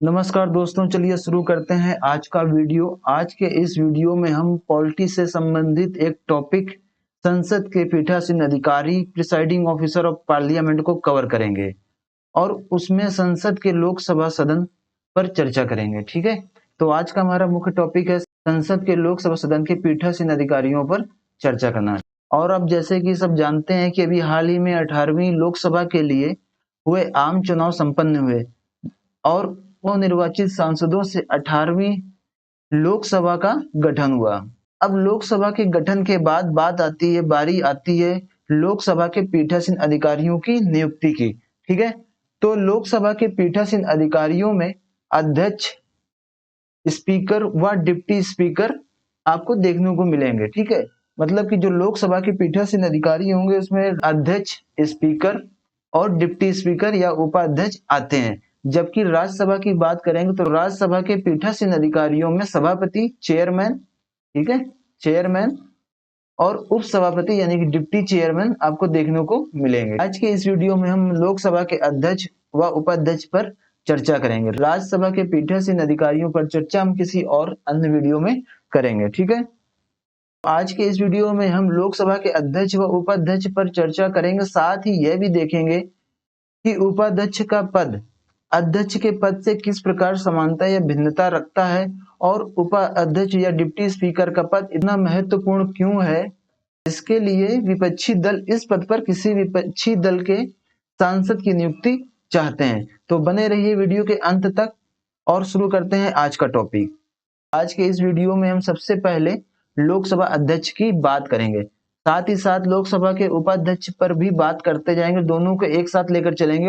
नमस्कार दोस्तों, चलिए शुरू करते हैं आज का वीडियो। आज के इस वीडियो में हम पॉलिटी से संबंधित एक टॉपिक संसद के पीठासीन अधिकारी प्रिसाइडिंग ऑफिसर ऑफ पार्लियामेंट को कवर करेंगे और उसमें संसद के लोकसभा सदन पर चर्चा करेंगे। ठीक है, तो आज का हमारा मुख्य टॉपिक है संसद के लोकसभा सदन के पीठासीन अधिकारियों पर चर्चा करना। और अब जैसे कि सब जानते हैं कि अभी हाल ही में 18वीं लोकसभा के लिए हुए आम चुनाव संपन्न हुए और नवनिर्वाचित सांसदों से 18वीं लोकसभा का गठन हुआ। अब लोकसभा के गठन के बाद बारी आती है लोकसभा के पीठासीन अधिकारियों की नियुक्ति की। ठीक है, तो लोकसभा के पीठासीन अधिकारियों में अध्यक्ष, स्पीकर व डिप्टी स्पीकर आपको देखने को मिलेंगे। ठीक है, मतलब कि जो लोकसभा के पीठासीन अधिकारी होंगे उसमें अध्यक्ष, स्पीकर और डिप्टी स्पीकर या उपाध्यक्ष आते हैं। जबकि राज्यसभा की बात करेंगे तो राज्यसभा के पीठासीन अधिकारियों में सभापति, चेयरमैन, ठीक है, चेयरमैन और उप सभापति यानी कि डिप्टी चेयरमैन आपको देखने को मिलेंगे। आज के इस वीडियो में हम लोकसभा के अध्यक्ष व उपाध्यक्ष पर चर्चा करेंगे। राज्यसभा के पीठासीन अधिकारियों पर चर्चा हम किसी और अन्य वीडियो में करेंगे। ठीक है, आज के इस वीडियो में हम लोकसभा के अध्यक्ष व उपाध्यक्ष पर चर्चा करेंगे। साथ ही यह भी देखेंगे कि उपाध्यक्ष का पद अध्यक्ष के पद से किस प्रकार समानता या भिन्नता रखता है और उपाध्यक्ष या डिप्टी स्पीकर का पद इतना महत्वपूर्ण क्यों है। इसके लिए विपक्षी दल इस पद पर किसी विपक्षी दल के सांसद की नियुक्ति चाहते हैं। तो बने रहिए वीडियो के अंत तक और शुरू करते हैं आज का टॉपिक। आज के इस वीडियो में हम सबसे पहले लोकसभा अध्यक्ष की बात करेंगे, साथ ही साथ लोकसभा के उपाध्यक्ष पर भी बात करते जाएंगे। दोनों को एक साथ लेकर चलेंगे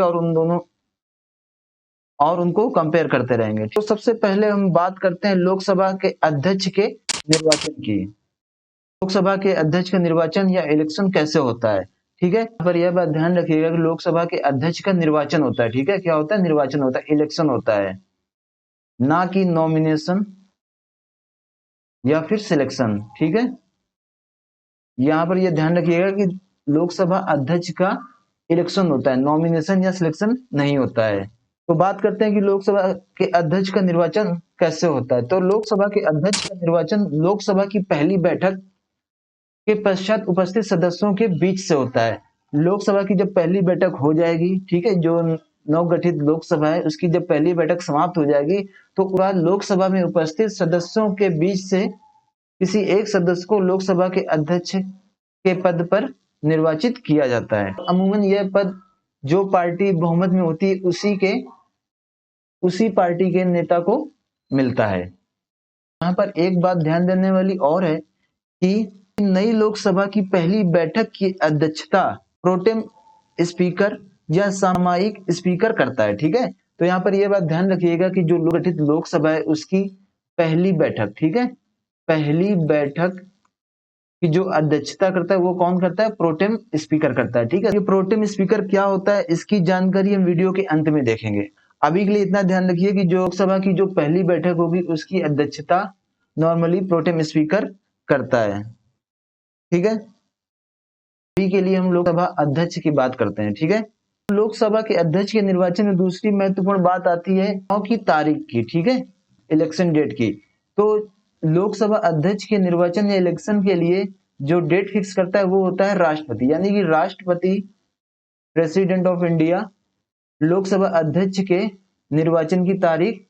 और उनको कंपेयर करते रहेंगे। तो सबसे पहले हम बात करते हैं लोकसभा के अध्यक्ष के निर्वाचन की। लोकसभा के अध्यक्ष का निर्वाचन या इलेक्शन कैसे होता है। ठीक है, पर यह बात ध्यान रखिएगा कि लोकसभा के अध्यक्ष का निर्वाचन होता है। ठीक है, क्या होता है? निर्वाचन होता है, इलेक्शन होता है, ना कि नॉमिनेशन या फिर सिलेक्शन। ठीक है, यहाँ पर यह ध्यान रखिएगा कि लोकसभा अध्यक्ष का इलेक्शन होता है, नॉमिनेशन या सिलेक्शन नहीं होता है। तो बात करते हैं कि लोकसभा के अध्यक्ष का निर्वाचन कैसे होता है। तो लोकसभा के अध्यक्ष का निर्वाचन लोकसभा की पहली बैठक के पश्चात उपस्थित सदस्यों के बीच से होता है। लोकसभा की जब पहली बैठक हो जाएगी, ठीक है, जो नवगठित लोकसभा है उसकी जब पहली बैठक समाप्त हो जाएगी तो बाद लोकसभा में उपस्थित सदस्यों के बीच से किसी एक सदस्य को लोकसभा के अध्यक्ष के पद पर निर्वाचित किया जाता है। अमूमन यह पद जो पार्टी बहुमत में होती है उसी पार्टी के नेता को मिलता है। यहाँ पर एक बात ध्यान देने वाली और है कि नई लोकसभा की पहली बैठक की अध्यक्षता प्रोटेम स्पीकर या सामयिक स्पीकर करता है। ठीक है, तो यहाँ पर यह बात ध्यान रखिएगा कि जो गठित लोकसभा है उसकी पहली बैठक, ठीक है, पहली बैठक की जो अध्यक्षता करता है वो कौन करता है? प्रोटेम स्पीकर करता है। ठीक है, ये प्रोटेम स्पीकर क्या होता है इसकी जानकारी हम वीडियो के अंत में देखेंगे। अभी के लिए इतना ध्यान रखिए कि जो लोकसभा की जो पहली बैठक होगी उसकी अध्यक्षता नॉर्मली प्रोटेम स्पीकर करता है। ठीक है, अभी के लिए हम लोकसभा अध्यक्ष की बात करते हैं। ठीक है, लोकसभा के अध्यक्ष के निर्वाचन में दूसरी महत्वपूर्ण बात आती है चुनाव की तारीख की। ठीक है, इलेक्शन डेट की। तो लोकसभा अध्यक्ष के निर्वाचन या इलेक्शन के लिए जो डेट फिक्स करता है वो होता है राष्ट्रपति, यानी कि राष्ट्रपति, प्रेसिडेंट ऑफ इंडिया लोकसभा अध्यक्ष के निर्वाचन की तारीख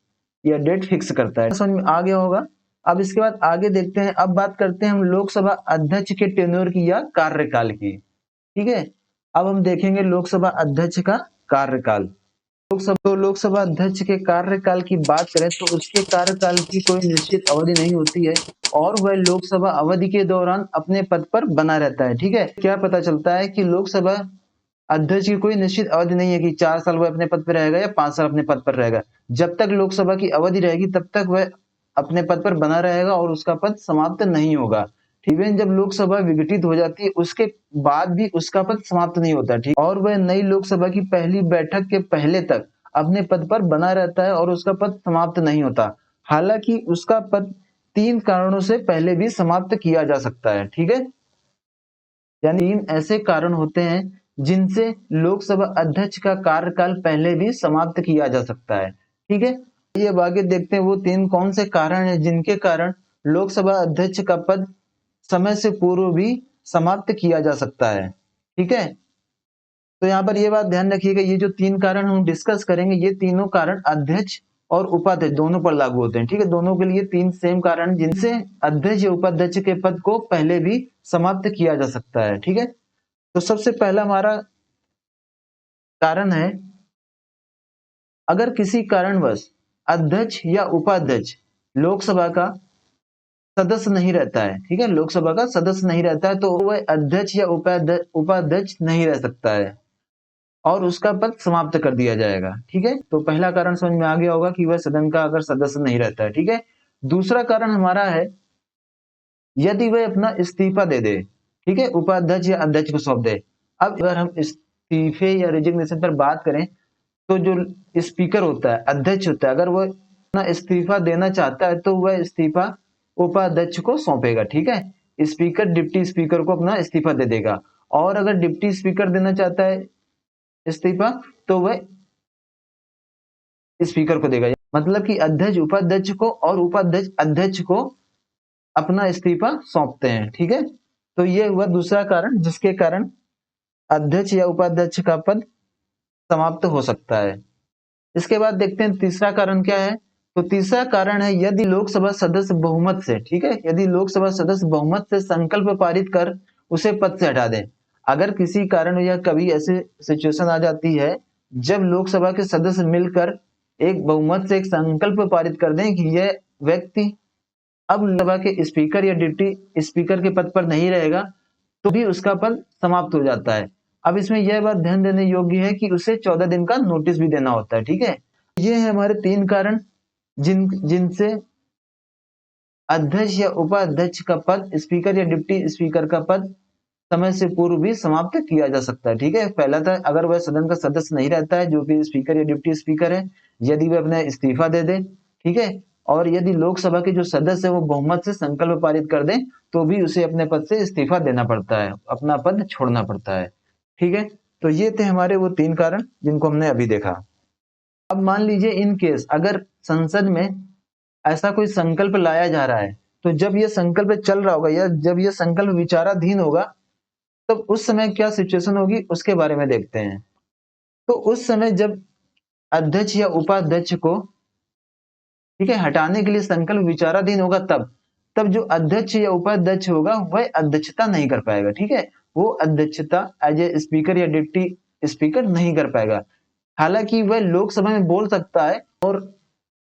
या डेट फिक्स करता है। समझ में आ गया होगा। अब इसके बाद आगे देखते हैं। अब बात करते हैं हम लोकसभा अध्यक्ष के टेन्योर की या कार्यकाल की। ठीक है, अब हम देखेंगे लोकसभा अध्यक्ष का कार्यकाल। लोकसभा अध्यक्ष के कार्यकाल की बात करें तो उसके कार्यकाल की कोई निश्चित अवधि नहीं होती है और वह लोकसभा अवधि के दौरान अपने पद पर बना रहता है। ठीक है, क्या पता चलता है कि लोकसभा अध्यक्ष की कोई निश्चित अवधि नहीं है कि 4 साल वह अपने पद पर रहेगा या 5 साल अपने पद पर रहेगा। जब तक लोकसभा की अवधि रहेगी तब तक वह अपने पद पर बना रहेगा और उसका पद समाप्त नहीं होगा। इवन जब लोकसभा विघटित हो जाती है उसके बाद भी उसका पद समाप्त नहीं होता। ठीक, और वह नई लोकसभा की पहली बैठक के पहले तक अपने पद पर बना रहता है और उसका पद समाप्त नहीं होता। हालांकि उसका पद 3 कारणों से पहले भी समाप्त किया जा सकता है। ठीक है, यानी 3 ऐसे कारण होते हैं जिनसे लोकसभा अध्यक्ष का कार्यकाल पहले भी समाप्त किया जा सकता है। ठीक है, ये अब आगे देखते हैं वो 3 कौन से कारण हैं जिनके कारण लोकसभा अध्यक्ष का पद समय से पूर्व भी समाप्त किया जा सकता है। ठीक है? तो यहाँ पर ये बात ध्यान रखिएगा, ये जो 3 कारण हम डिस्कस करेंगे, ये तीनों कारण अध्यक्ष और उपाध्यक्ष दोनों पर लागू होते हैं। ठीक है? दोनों के लिए 3 सेम कारण जिनसे अध्यक्ष या उपाध्यक्ष के पद को पहले भी समाप्त किया जा सकता है। ठीक है? तो सबसे पहला हमारा कारण है, अगर किसी कारणवश अध्यक्ष या उपाध्यक्ष लोकसभा का सदस्य नहीं रहता है, ठीक है, लोकसभा का सदस्य नहीं रहता है, तो वह अध्यक्ष या उपाध्यक्ष नहीं रह सकता है और उसका पद समाप्त कर दिया जाएगा। ठीक है? तो पहला कारण समझ में आ गया होगा कि वह सदन का अगर सदस्य नहीं रहता है। ठीक है? दूसरा कारण हमारा है, यदि वह अपना इस्तीफा दे दे, ठीक है, उपाध्यक्ष या अध्यक्ष को सौंप दे। अब अगर हम इस्तीफे या रिजिग्नेशन पर बात करें, तो जो स्पीकर होता है, अध्यक्ष होता है, अगर वह अपना इस्तीफा देना चाहता है तो वह इस्तीफा उपाध्यक्ष को सौंपेगा। ठीक है? स्पीकर डिप्टी स्पीकर को अपना इस्तीफा दे देगा, और अगर डिप्टी स्पीकर देना चाहता है इस्तीफा तो वह स्पीकर को देगा। मतलब कि अध्यक्ष उपाध्यक्ष को और उपाध्यक्ष अध्यक्ष को अपना इस्तीफा सौंपते हैं। ठीक है? तो ये हुआ दूसरा कारण जिसके कारण अध्यक्ष या उपाध्यक्ष का पद समाप्त हो सकता है। इसके बाद देखते हैं तीसरा कारण क्या है। तो तीसरा कारण है, यदि लोकसभा सदस्य बहुमत से, ठीक है, यदि लोकसभा सदस्य बहुमत से संकल्प पारित कर उसे पद से हटा दें। अगर किसी कारण या कभी ऐसी सिचुएशन आ जाती है जब लोकसभा के सदस्य मिलकर एक बहुमत से एक संकल्प पारित कर दें कि यह व्यक्ति अब लोकसभा के स्पीकर या डिप्टी स्पीकर के पद पर नहीं रहेगा, तो भी उसका पद समाप्त हो जाता है। अब इसमें यह बात ध्यान देने योग्य है कि उसे 14 दिन का नोटिस भी देना होता है। ठीक है? ये है हमारे 3 कारण जिनसे अध्यक्ष या उपाध्यक्ष का पद, स्पीकर या डिप्टी स्पीकर का पद समय से पूर्व भी समाप्त किया जा सकता है। ठीक है? पहला था, अगर वह सदन का सदस्य नहीं रहता है, जो कि स्पीकर या डिप्टी स्पीकर है, यदि वह अपना इस्तीफा दे दे, ठीक है, और यदि लोकसभा के जो सदस्य है वो बहुमत से संकल्प पारित कर दें, तो भी उसे अपने पद से इस्तीफा देना पड़ता है, अपना पद छोड़ना पड़ता है। ठीक है? तो ये थे हमारे वो 3 कारण जिनको हमने अभी देखा। अब मान लीजिए इन केस अगर संसद में ऐसा कोई संकल्प लाया जा रहा है, तो जब ये संकल्प चल रहा होगा या जब ये संकल्प विचाराधीन होगा, तब उस समय क्या सिचुएशन होगी उसके बारे में देखते हैं। तो उस समय जब अध्यक्ष या उपाध्यक्ष को, ठीक है, हटाने के लिए संकल्प विचाराधीन होगा, तब जो अध्यक्ष या उपाध्यक्ष होगा वह अध्यक्षता नहीं कर पाएगा। ठीक है? वो अध्यक्षता एज ए स्पीकर या डिप्टी स्पीकर नहीं कर पाएगा। हालांकि वह लोकसभा में बोल सकता है और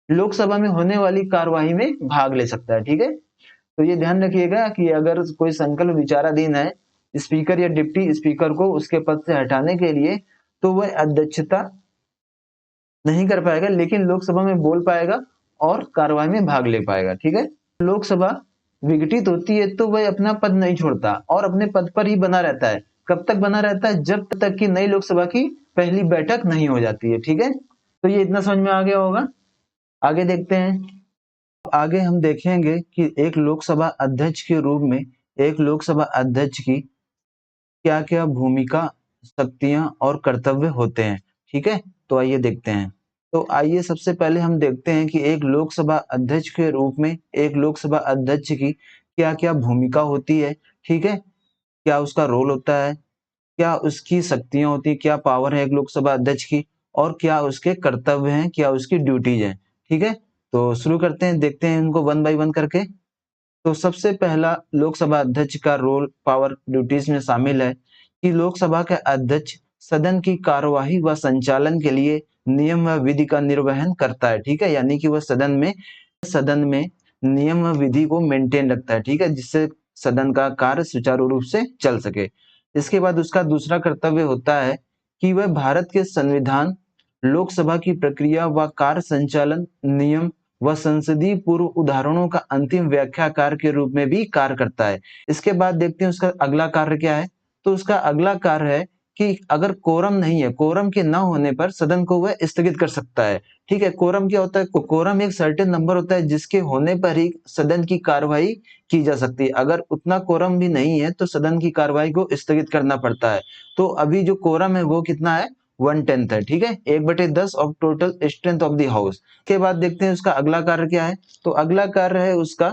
लोकसभा में होने वाली कार्यवाही में भाग ले सकता है। ठीक है? तो ये ध्यान रखिएगा कि अगर कोई संकल्प विचाराधीन है स्पीकर या डिप्टी स्पीकर को उसके पद से हटाने के लिए, तो वह अध्यक्षता नहीं कर पाएगा, लेकिन लोकसभा में बोल पाएगा और कार्यवाही में भाग ले पाएगा। ठीक है? लोकसभा विघटित होती है तो वह अपना पद नहीं छोड़ता और अपने पद पर ही बना रहता है। कब तक बना रहता है? जब तक कि नई लोकसभा की पहली बैठक नहीं हो जाती है। ठीक है? तो ये इतना समझ में आ गया होगा। आगे देखते हैं। आगे हम देखेंगे कि एक लोकसभा अध्यक्ष के रूप में एक लोकसभा अध्यक्ष की क्या क्या भूमिका, शक्तियां और कर्तव्य होते हैं। ठीक है? तो आइए देखते हैं। तो आइए सबसे पहले हम देखते हैं कि एक लोकसभा अध्यक्ष के रूप में एक लोकसभा अध्यक्ष की क्या क्या भूमिका होती है। ठीक है? क्या उसका रोल होता है, क्या उसकी शक्तियां होती है, क्या पावर है एक लोकसभा अध्यक्ष की, और क्या उसके कर्तव्य हैं, क्या उसकी ड्यूटीज हैं। ठीक है? तो शुरू करते हैं, देखते हैं इनको वन बाय वन करके। तो सबसे पहला लोकसभा अध्यक्ष का रोल, पावर, ड्यूटीज में शामिल है कि लोकसभा के अध्यक्ष सदन की कार्यवाही व संचालन के लिए नियम व विधि का निर्वहन करता है। ठीक है? यानी कि वह सदन में नियम व विधि को मेंटेन रखता है। ठीक है? जिससे सदन का कार्य सुचारू रूप से चल सके। इसके बाद उसका दूसरा कर्तव्य होता है कि वह भारत के संविधान, लोकसभा की प्रक्रिया व कार्य संचालन, नियम व संसदीय पूर्व उदाहरणों का अंतिम व्याख्याकार के रूप में भी कार्य करता है। इसके बाद देखते हैं उसका अगला कार्य क्या है। तो उसका अगला कार्य है कि अगर कोरम नहीं है, कोरम के न होने पर सदन को वह स्थगित कर सकता है। ठीक है? कोरम क्या होता है? कोरम एक सर्टेन नंबर होता है जिसके होने पर ही सदन की कार्यवाही की जा सकती है। अगर उतना कोरम भी नहीं है तो सदन की कार्यवाही को स्थगित करना पड़ता है। तो अभी जो कोरम है वो कितना है? 1/10 है, ठीक है, 1/10 of total strength of the house. के बाद देखते हैं उसका अगला कार्य क्या है। तो अगला कार्य है उसका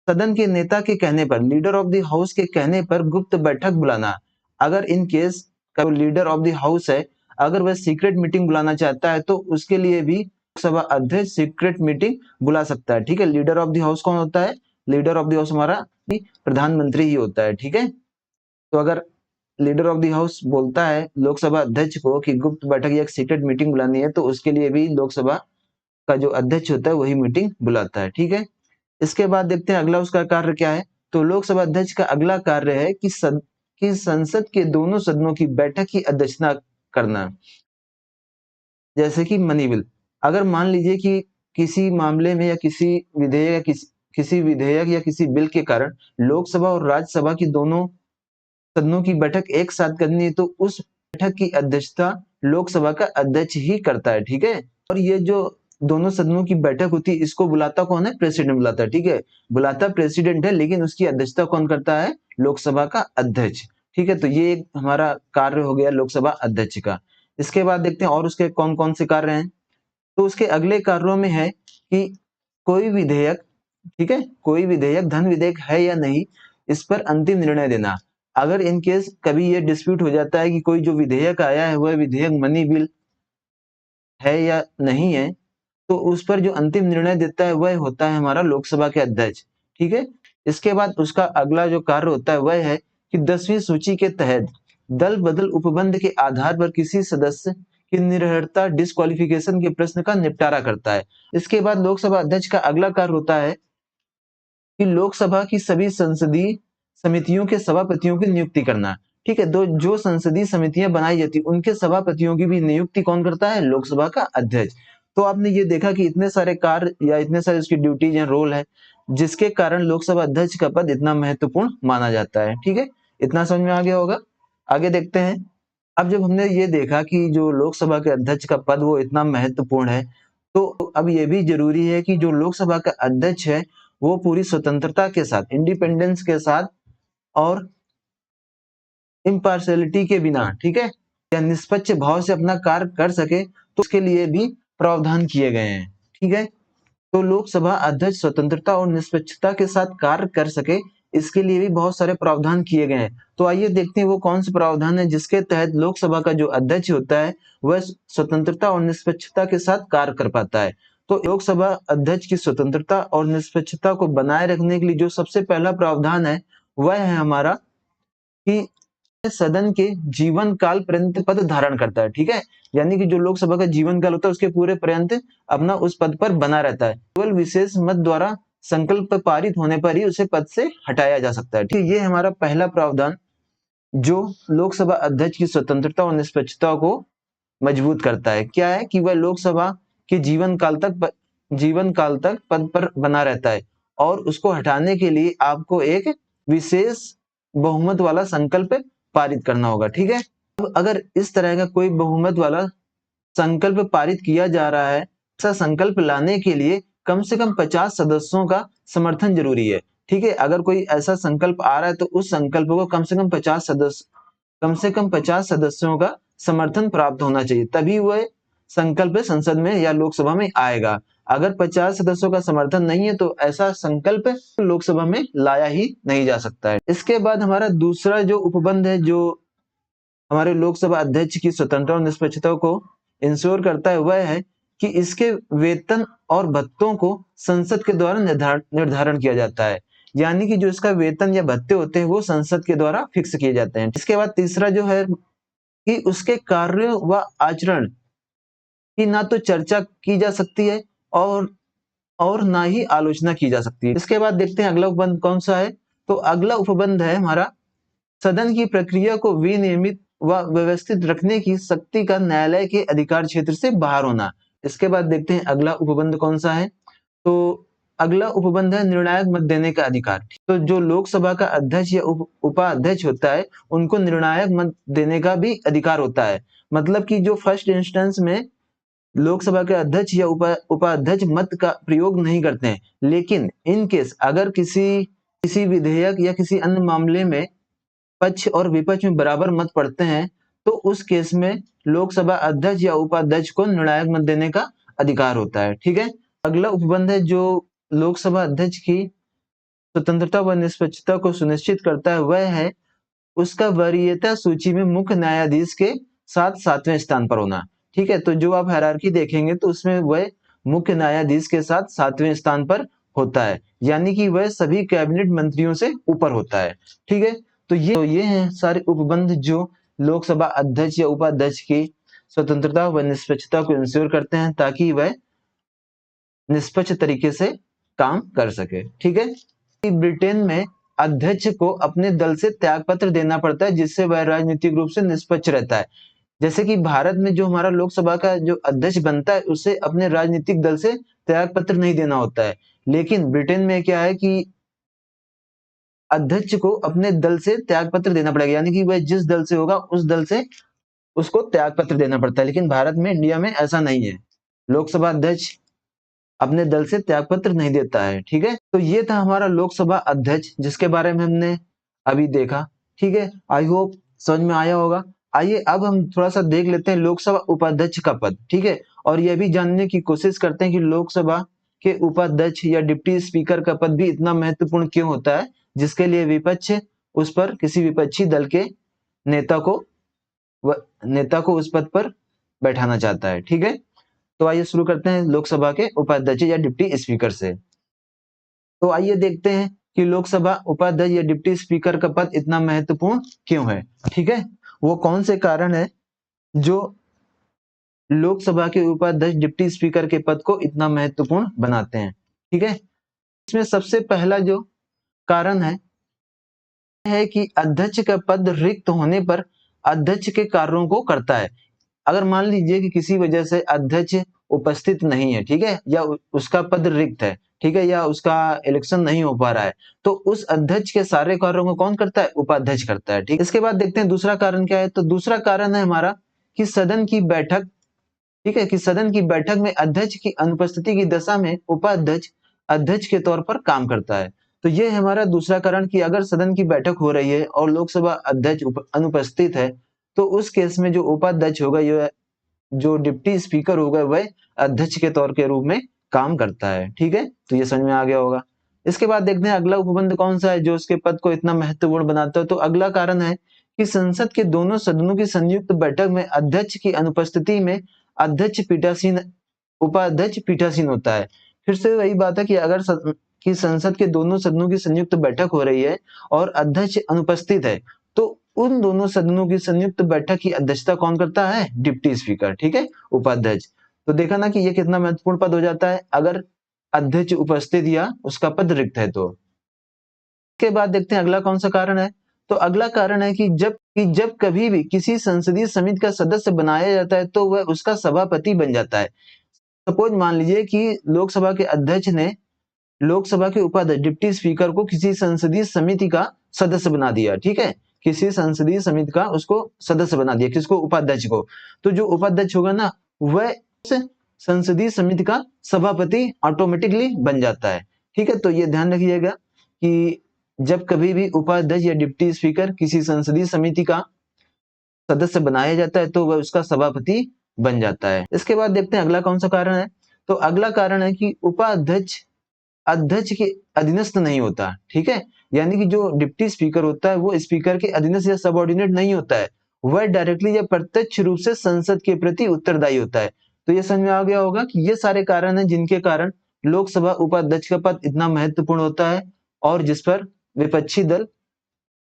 सदन के नेता के कहने पर, लीडर ऑफ द हाउस के कहने पर गुप्त बैठक बुलाना। अगर इन केस का लीडर ऑफ द हाउस है, अगर वह सीक्रेट मीटिंग बुलाना चाहता है तो उसके लिए भी लोकसभा अध्यक्ष सीक्रेट मीटिंग बुला सकता है, ठीक है। लीडर ऑफ द हाउस कौन होता है? लीडर ऑफ द हाउस हमारा प्रधानमंत्री ही होता है, ठीक है। तो अगर लीडर ऑफ द हाउस बोलता है लोकसभा अध्यक्ष को कि गुप्त बैठक या एक सीक्रेट मीटिंग बुलानी है, तो उसके लिए भी लोकसभा का जो अध्यक्ष होता है वही मीटिंग बुलाता है, ठीक है। इसके बाद देखते हैं अगला उसका कार्य क्या है। तो लोकसभा अध्यक्ष का अगला कार्य है कि संसद के दोनों सदनों की बैठक की अध्यक्षता करना। जैसे कि मनी बिल, अगर मान लीजिए कि किसी मामले में या किसी विधेयक या किसी बिल के कारण लोकसभा और राज्यसभा की दोनों सदनों की बैठक एक साथ करनी है, तो उस बैठक की अध्यक्षता लोकसभा का अध्यक्ष ही करता है, ठीक है। और ये जो दोनों सदनों की बैठक होती है, इसको बुलाता कौन है? प्रेसिडेंट बुलाता है, ठीक है। बुलाता प्रेसिडेंट है, लेकिन उसकी अध्यक्षता कौन करता है? लोकसभा का अध्यक्ष, ठीक है। तो ये एक हमारा कार्य हो गया लोकसभा अध्यक्ष का। इसके बाद देखते हैं और उसके कौन कौन से कार्य हैं। तो उसके अगले कार्यों में है कि कोई विधेयक, ठीक है, कोई विधेयक धन विधेयक है या नहीं, इस पर अंतिम निर्णय देना। अगर इन केस कभी ये डिस्प्यूट हो जाता है कि कोई जो विधेयक आया है वह विधेयक मनी बिल है या नहीं है, तो उस पर जो अंतिम निर्णय देता है वह होता है हमारा लोकसभा के अध्यक्ष, ठीक है। इसके बाद उसका अगला जो कार्य होता है वह है कि 10वीं सूची के तहत दल बदल उपबंध के आधार पर किसी सदस्य की निर्भरता डिस्क्वालिफिकेशन के प्रश्न का निपटारा करता है। इसके बाद लोकसभा अध्यक्ष का अगला कार्य होता है कि लोकसभा की सभी संसदीय समितियों के सभापतियों की नियुक्ति करना, ठीक है। दो जो संसदीय समितियां बनाई जाती उनके सभापतियों की भी नियुक्ति कौन करता है? लोकसभा का अध्यक्ष। तो आपने ये देखा कि इतने सारे कार्य या इतने सारे उसकी ड्यूटीज या रोल है, जिसके कारण लोकसभा अध्यक्ष का पद इतना महत्वपूर्ण माना जाता है, ठीक है। इतना समझ में आ गया होगा। आगे देखते हैं। अब जब हमने ये देखा कि जो लोकसभा के अध्यक्ष का पद वो इतना महत्वपूर्ण है, तो अब ये भी जरूरी है कि जो लोकसभा का अध्यक्ष है वो पूरी स्वतंत्रता के साथ, इंडिपेंडेंस के साथ और इम्पार्शियलिटी के बिना, ठीक है, या निष्पक्ष भाव से अपना कार्य कर सके, तो उसके लिए भी प्रावधान किए गए हैं, ठीक है। तो लोकसभा अध्यक्ष स्वतंत्रता और निष्पक्षता के साथ कार्य कर सके, इसके लिए भी बहुत सारे प्रावधान किए गए हैं। तो आइए देखते हैं वो कौन से प्रावधान है जिसके तहत लोकसभा का जो अध्यक्ष होता है वह स्वतंत्रता और निष्पक्षता के साथ कार्य कर पाता है। तो लोकसभा अध्यक्ष की स्वतंत्रता और निष्पक्षता को बनाए रखने के लिए जो सबसे पहला प्रावधान है वह है हमारा कि सदन के जीवन काल पर्यंत पद धारण करता है, ठीक है। यानी कि जो लोकसभा का जीवन काल होता है उसके पूरे पर्यंत अपना उस पद पर बना रहता है। केवल विशेष मत द्वारा संकल्प पारित होने पर ही उसे पद से हटाया जा सकता है, ठीक है। ये हमारा पहला प्रावधान जो लोकसभा अध्यक्ष की स्वतंत्रता और निष्पक्षता को मजबूत करता है। क्या है कि वह लोकसभा के जीवन काल तक पद पर बना रहता है और उसको हटाने के लिए आपको एक विशेष बहुमत वाला संकल्प पारित करना होगा, ठीक है। अब अगर इस तरह का कोई बहुमत वाला संकल्प पारित किया जा रहा है, ऐसा संकल्प लाने के लिए कम से कम 50 सदस्यों का समर्थन जरूरी है, ठीक है। अगर कोई ऐसा संकल्प आ रहा है तो उस संकल्प को कम से कम 50 सदस्यों का समर्थन प्राप्त होना चाहिए, तभी वह संकल्प संसद में या लोकसभा में आएगा। अगर 50 सदस्यों का समर्थन नहीं है तो ऐसा संकल्प लोकसभा में लाया ही नहीं जा सकता है। इसके बाद हमारा दूसरा जो उपबंध है जो हमारे लोकसभा अध्यक्ष की स्वतंत्रता और निष्पक्षता को इंश्योर करता है वह है कि इसके वेतन और भत्तों को संसद के द्वारा निर्धारण किया जाता है। यानी कि जो इसका वेतन या भत्ते होते हैं वो संसद के द्वारा फिक्स किए जाते हैं। इसके बाद तीसरा जो है कि उसके कार्यों व आचरण की ना तो चर्चा की जा सकती है और ना ही आलोचना की जा सकती है। इसके बाद देखते हैं अगला उपबंध कौन सा है। तो अगला उपबंध है हमारा सदन की प्रक्रिया को विनियमित व व्यवस्थित रखने की शक्ति का न्यायालय के अधिकार क्षेत्र से बाहर होना। इसके बाद देखते हैं अगला उपबंध कौन सा है। तो अगला उपबंध है निर्णायक मत देने का अधिकार। तो जो लोकसभा का अध्यक्ष या उपाध्यक्ष होता है उनको निर्णायक मत देने का भी अधिकार होता है। मतलब कि जो फर्स्ट इंस्टेंस में लोकसभा के अध्यक्ष या उपाध्यक्ष मत का प्रयोग नहीं करते हैं, लेकिन इन केस अगर किसी विधेयक या किसी अन्य मामले में पक्ष और विपक्ष में बराबर मत पड़ते हैं तो उस केस में लोकसभा अध्यक्ष या उपाध्यक्ष को निर्णायक मत देने का अधिकार होता है। ठीक है, अगला उपबंध है जो लोकसभा अध्यक्ष की स्वतंत्रता व निष्पक्षता को सुनिश्चित करता है, वह है उसका वरीयता सूची में मुख्य न्यायाधीश के साथ 7वें स्थान पर होना। ठीक है, तो जो आप हायरार्की देखेंगे तो उसमें वह मुख्य न्यायाधीश के साथ 7वें स्थान पर होता है, यानी कि वह सभी कैबिनेट मंत्रियों से ऊपर होता है। ठीक है, तो ये हैं सारे उपबंध जो लोकसभा अध्यक्ष या उपाध्यक्ष की स्वतंत्रता व निष्पक्षता को इंश्योर करते हैं ताकि वह निष्पक्ष तरीके से काम कर सके। ठीक है, ब्रिटेन में अध्यक्ष को अपने दल से त्यागपत्र देना पड़ता है जिससे वह राजनीतिक रूप से निष्पक्ष रहता है। जैसे कि भारत में जो हमारा लोकसभा का जो अध्यक्ष बनता है उसे अपने राजनीतिक दल से त्यागपत्र नहीं देना होता है, लेकिन ब्रिटेन में क्या है कि अध्यक्ष को अपने दल से त्यागपत्र देना पड़ेगा, यानी कि वह जिस दल से होगा उस दल से उसको त्यागपत्र देना पड़ता है। लेकिन भारत में, इंडिया में ऐसा नहीं है, लोकसभा अध्यक्ष अपने दल से त्यागपत्र नहीं देता है। ठीक है, तो ये था हमारा लोकसभा अध्यक्ष जिसके बारे में हमने अभी देखा। ठीक है, आई होप समझ में आया होगा। आइए अब हम थोड़ा सा देख लेते हैं लोकसभा उपाध्यक्ष का पद। ठीक है, और यह भी जानने की कोशिश करते हैं कि लोकसभा के उपाध्यक्ष या डिप्टी स्पीकर का पद भी इतना महत्वपूर्ण क्यों होता है, जिसके लिए विपक्ष उस पर किसी विपक्षी दल के नेता को उस पद पर बैठाना चाहता है। ठीक है, तो आइए शुरू करते हैं लोकसभा के उपाध्यक्ष या डिप्टी स्पीकर से। तो आइए देखते हैं कि लोकसभा उपाध्यक्ष या डिप्टी स्पीकर का पद इतना महत्वपूर्ण क्यों है। ठीक है, वो कौन से कारण है जो लोकसभा के उपाध्यक्ष डिप्टी स्पीकर के पद को इतना महत्वपूर्ण बनाते हैं। ठीक है, इसमें सबसे पहला जो कारण है कि अध्यक्ष का पद रिक्त होने पर अध्यक्ष के कार्यों को करता है। अगर मान लीजिए कि किसी वजह से अध्यक्ष उपस्थित नहीं है, ठीक है, या उसका पद रिक्त है, ठीक है, या उसका इलेक्शन नहीं हो पा रहा है, तो उस अध्यक्ष के सारे कार्यों को कौन करता है? उपाध्यक्ष करता है। ठीक, इसके बाद देखते हैं दूसरा कारण क्या है। तो दूसरा कारण है हमारा कि सदन की बैठक, ठीक है, कि सदन की बैठक में अध्यक्ष की अनुपस्थिति की दशा में उपाध्यक्ष अध्यक्ष के तौर पर काम करता है। तो ये है हमारा दूसरा कारण कि अगर सदन की बैठक हो रही है और लोकसभा अध्यक्ष अनुपस्थित है तो उस केस में जो उपाध्यक्ष होगा, जो डिप्टी स्पीकर होगा, वह अध्यक्ष के तौर के रूप में काम करता है। ठीक है, तो ये समझ में आ गया होगा। इसके बाद देखते हैं अगला उपबंध कौन सा है जो उसके पद को इतना महत्वपूर्ण बनाता है। तो अगला कारण है कि संसद के दोनों सदनों की संयुक्त बैठक में अध्यक्ष की अनुपस्थिति में अध्यक्ष पीठासीन, उपाध्यक्ष पीठासीन होता है। फिर से वही बात है कि अगर कि संसद के दोनों सदनों की संयुक्त बैठक हो रही है और अध्यक्ष अनुपस्थित है तो उन दोनों सदनों की संयुक्त बैठक की अध्यक्षता कौन करता है? Deputy speaker. ठीक है, उपाध्यक्ष। तो देखा ना कि ये कितना महत्वपूर्ण पद हो जाता है अगर अध्यक्ष उपस्थित या उसका पद रिक्त है। तो इसके बाद देखते हैं अगला कौन सा कारण है। तो अगला कारण है कि जब कभी भी किसी संसदीय समिति का सदस्य बनाया जाता है तो वह उसका सभापति बन जाता है। सपोज मान लीजिए कि लोकसभा के अध्यक्ष ने लोकसभा के उपाध्यक्ष डिप्टी स्पीकर को किसी संसदीय समिति का सदस्य बना दिया। ठीक है, किसी संसदीय समिति का उसको सदस्य बना दिया, किसको? उपाध्यक्ष को। तो जो उपाध्यक्ष होगा ना वह संसदीय समिति का सभापति ऑटोमेटिकली बन जाता है। ठीक है, तो ये ध्यान रखिएगा कि जब कभी भी उपाध्यक्ष या डिप्टी स्पीकर किसी संसदीय समिति का सदस्य बनाया जाता है तो वह उसका सभापति बन जाता है। इसके बाद देखते हैं अगला कौन सा कारण है। तो अगला कारण है कि उपाध्यक्ष अध्यक्ष के अधीनस्थ नहीं होता। ठीक है, यानी कि जो डिप्टी स्पीकर होता है वो स्पीकर के अधीनस्थ या सबऑर्डिनेट नहीं होता है, वह डायरेक्टली या प्रत्यक्ष रूप से संसद के प्रति उत्तरदायी होता है। तो ये समझ में आ गया होगा कि ये सारे कारण हैं जिनके कारण लोकसभा उपाध्यक्ष का पद इतना महत्वपूर्ण होता है और जिस पर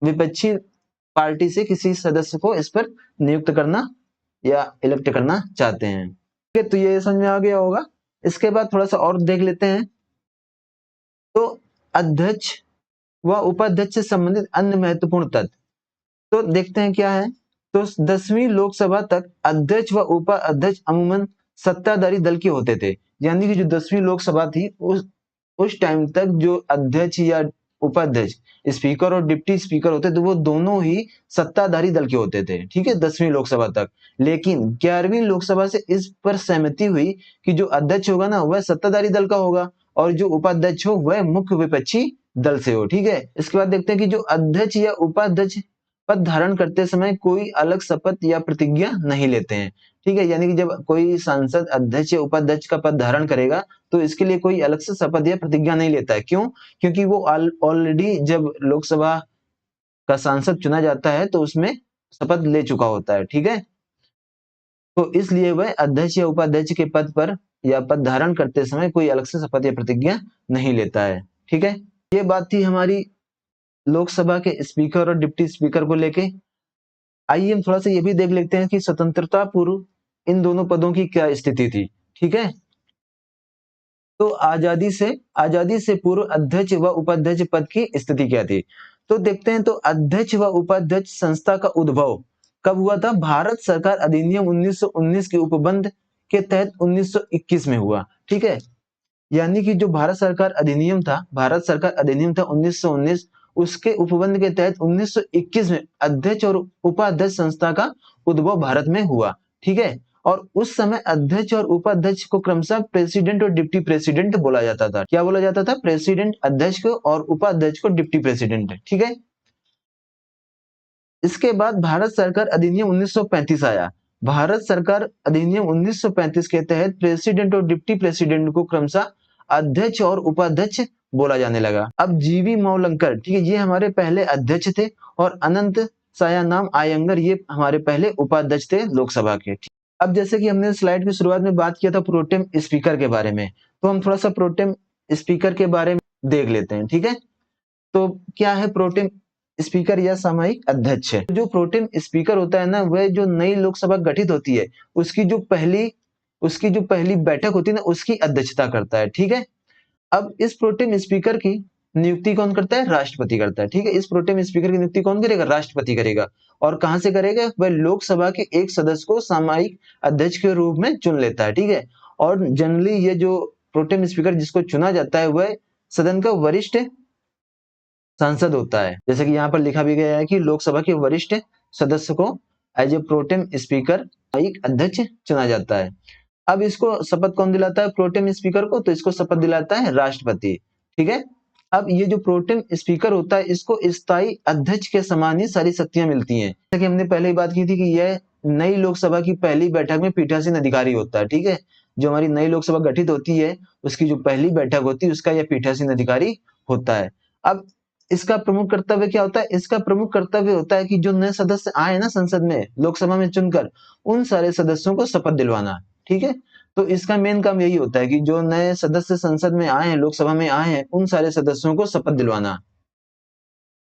विपक्षी पार्टी से किसी सदस्य को इस पर नियुक्त करना या इलेक्ट करना चाहते हैं। ठीक है, तो ये समझ में आ गया होगा। इसके बाद थोड़ा सा और देख लेते हैं। तो अध्यक्ष व उपाध्यक्ष से संबंधित अन्य महत्वपूर्ण तथ्य तो देखते हैं क्या है। तो 10वीं लोकसभा तक अध्यक्ष व उपाध्यक्ष अमूमन सत्ताधारी दल के होते थे, यानी कि जो 10वीं लोकसभा थी उस टाइम तक जो अध्यक्ष या उपाध्यक्ष स्पीकर और डिप्टी स्पीकर होते थे वो दोनों ही सत्ताधारी दल के होते थे। ठीक है, 10वीं लोकसभा तक। लेकिन 11वीं लोकसभा से इस पर सहमति हुई कि जो अध्यक्ष होगा ना वह सत्ताधारी दल का होगा और जो उपाध्यक्ष हो वह मुख्य विपक्षी दल से हो। ठीक है, इसके बाद देखते हैं कि जो अध्यक्ष या उपाध्यक्ष पद धारण करते समय कोई अलग शपथ या प्रतिज्ञा नहीं लेते हैं। ठीक है, यानी कि जब कोई सांसद अध्यक्ष या उपाध्यक्ष का पद धारण करेगा तो इसके लिए कोई अलग से शपथ या प्रतिज्ञा नहीं लेता है। क्यों? क्योंकि वो ऑलरेडी जब लोकसभा का सांसद चुना जाता है तो उसमें शपथ ले चुका होता है। ठीक है, तो इसलिए वह अध्यक्ष या उपाध्यक्ष के पद पर या पद धारण करते समय कोई अलग से शपथ या प्रतिज्ञा नहीं लेता है। ठीक है, ये बात थी हमारी लोकसभा के स्पीकर और डिप्टी स्पीकर को लेके। आइए हम थोड़ा सा ये भी देख लेते हैं कि स्वतंत्रता पूर्व इन दोनों पदों की क्या स्थिति थी। ठीक है, तो आजादी से पूर्व अध्यक्ष व उपाध्यक्ष पद की स्थिति क्या थी। तो देखते हैं, तो अध्यक्ष व उपाध्यक्ष संस्था का उद्भव कब हुआ था? भारत सरकार अधिनियम 1919 के उपबंध के तहत 1921 में हुआ। ठीक है, यानी कि जो भारत सरकार अधिनियम था 1919, उसके उपबंध के तहत 1921 में अध्यक्ष और उपाध्यक्ष संस्था का उद्भव भारत में हुआ। ठीक है, और उस समय अध्यक्ष और उपाध्यक्ष को क्रमशः प्रेसिडेंट और डिप्टी प्रेसिडेंट बोला जाता था। क्या बोला जाता था? प्रेसिडेंट अध्यक्ष को और उपाध्यक्ष को डिप्टी प्रेसिडेंट। ठीक है, इसके बाद भारत सरकार अधिनियम 1935 आया। भारत सरकार अधिनियम 1935 के तहत प्रेसिडेंट और डिप्टी प्रेसिडेंट को क्रमशः अध्यक्ष और उपाध्यक्ष बोला जाने लगा। अब जीवी मौलंकर, ठीक है, ये हमारे पहले अध्यक्ष थे और अनंत सायानाम आयंगर ये हमारे पहले उपाध्यक्ष थे लोकसभा के। अब जैसे कि हमने स्लाइड की शुरुआत में बात किया था प्रोटेम स्पीकर के बारे में, तो हम थोड़ा सा प्रोटेम स्पीकर के बारे में देख लेते हैं। ठीक है, तो क्या है प्रोटेम स्पीकर या सामयिक अध्यक्ष? जो प्रोटेम स्पीकर होता है ना, वह जो नई लोकसभा गठित होती है उसकी जो पहली बैठक होती है ना, उसकी अध्यक्षता करता है। ठीक है, अब इस प्रोटेम स्पीकर की नियुक्ति कौन करता है? राष्ट्रपति करता है। ठीक है, इस प्रोटेम स्पीकर की नियुक्ति कौन करेगा? राष्ट्रपति करेगा। और कहां से करेगा? वह लोकसभा के एक सदस्य को सामयिक अध्यक्ष के रूप में चुन लेता है। ठीक है, और जनरली ये जो प्रोटेम स्पीकर जिसको चुना जाता है वह सदन का वरिष्ठ सांसद होता है। जैसे कि यहाँ पर लिखा भी गया है कि लोकसभा के वरिष्ठ सदस्य को एज ए प्रोटेम स्पीकर एक अध्यक्ष चुना जाता है। अब इसको शपथ कौन दिलाता है? प्रोटेम स्पीकर को, तो इसको शपथ दिलाता है राष्ट्रपति। ठीक है, अब ये जो प्रोटेम स्पीकर होता है इसको स्थायी अध्यक्ष के समान ही सारी शक्तियां मिलती हैं। जैसे कि हमने पहले ही बात की थी कि यह नई लोकसभा की पहली बैठक में पीठासीन अधिकारी होता है। ठीक है, जो हमारी नई लोकसभा गठित होती है उसकी जो पहली बैठक होती है उसका यह पीठासीन अधिकारी होता है। अब इसका प्रमुख कर्तव्य क्या होता है? इसका प्रमुख कर्तव्य होता है कि जो नए सदस्य आए ना संसद में, लोकसभा में चुनकर, उन सारे सदस्यों को शपथ दिलवाना। ठीक है, तो इसका मेन काम यही होता है कि जो नए सदस्य संसद में आए हैं, लोकसभा में आए हैं, उन सारे सदस्यों को शपथ दिलवाना।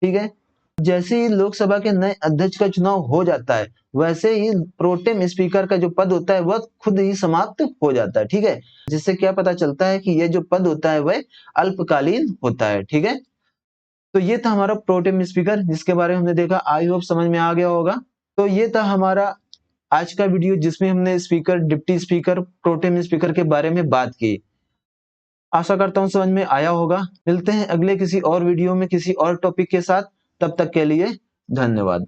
ठीक है, जैसे ही लोकसभा के नए अध्यक्ष का चुनाव हो जाता है वैसे ही प्रोटेम स्पीकर का जो पद होता है वह खुद ही समाप्त हो जाता है। ठीक है, जिससे क्या पता चलता है कि यह जो पद होता है वह अल्पकालीन होता है। ठीक है, तो ये था हमारा प्रोटेम स्पीकर जिसके बारे में हमने देखा। आई होप समझ में आ गया होगा। तो ये था हमारा आज का वीडियो जिसमें हमने speaker, deputy speaker, pro tem speaker के बारे में बात की। आशा करता हूं समझ में आया होगा। मिलते हैं अगले किसी और वीडियो में किसी और टॉपिक के साथ। तब तक के लिए धन्यवाद।